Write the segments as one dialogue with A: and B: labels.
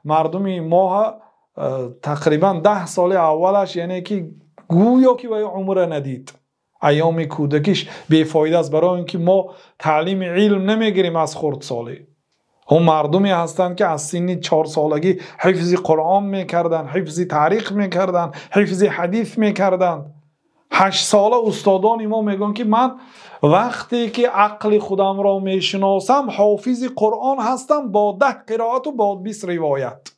A: مردمی ماه تقریبا 10 سال اولش یعنی که گویا که وی عمر ندید، ایام کودکیش بیفایده است، برای اینکه ما تعلیم علم نمیگیریم از خردسالی. هم مردمی هستند که از سن 4 سالگی حفظ قرآن میکردن، حفظ تاریخ میکردن، حفظ حدیث میکردن. 8 ساله استادان ما میگن که من وقتی که عقل خودم را میشناسم حافظ قرآن هستم با 10 قرائت و با 20 روایت.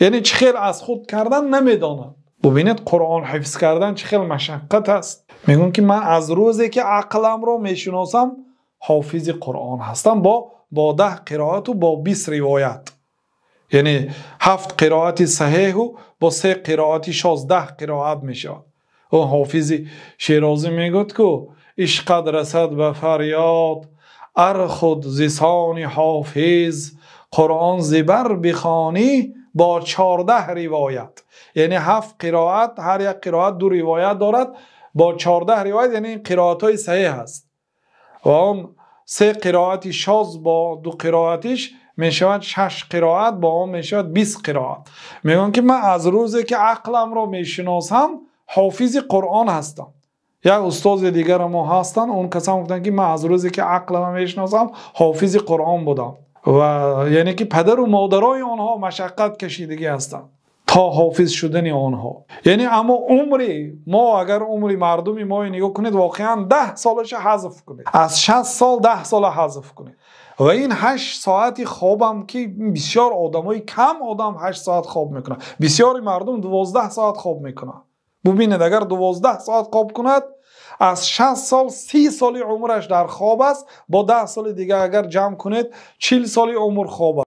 A: یعنی چه خیلی از خود کردن نمیدانند. ببینید قرآن حفظ کردن چه خیلی مشقت است. میگن که من از روزی که عقلم را میشناسم حافظ قرآن هستم با 10 قرائت و با 20 روایت. یعنی 7 قرائت صحیح و با 3 قرائت 16 قرائت میشه. و حافظ شیرازی میگوید که عشقت رسد به فریاد، ار خود زسان حافظ قرآن زبر بخوانی با 14 روایت. یعنی 7 قرائت، هر یک قرائت 2 روایت دارد، با 14 روایت یعنی این قرائت های صحیح است. و اون 3 قرائت شاذ با 2 قرائتش میشود 6 قرائت، با اون میشود 20 قرائت. میگن که من از روزی که عقلم را میشناسم حافظ قرآن هستم. یک استاد دیگر ما هستن، اون کسان گفتن که من از روزی که عقلم میشناسم حافظ قرآن بودم. و یعنی که پدر و مادرای آنها مشقت کشیدگی هستند تا حافظ شدن آنها. یعنی اما عمری ما، اگر عمری مردمی ما نگاه کنید، واقعا 10 سالش حذف کنید، از 60 سال 10 سال حذف کنید. و این 8 ساعت خوابم که بسیار آدمای کم آدم 8 ساعت خواب میکنن، بسیاری مردم 12 ساعت خواب میکنن. ببینید اگر 12 ساعت خواب کند، از 60 سال 30 سال عمرش در خواب است، با 10 سال دیگه اگر جمع کنید 40 سال عمر خواب است.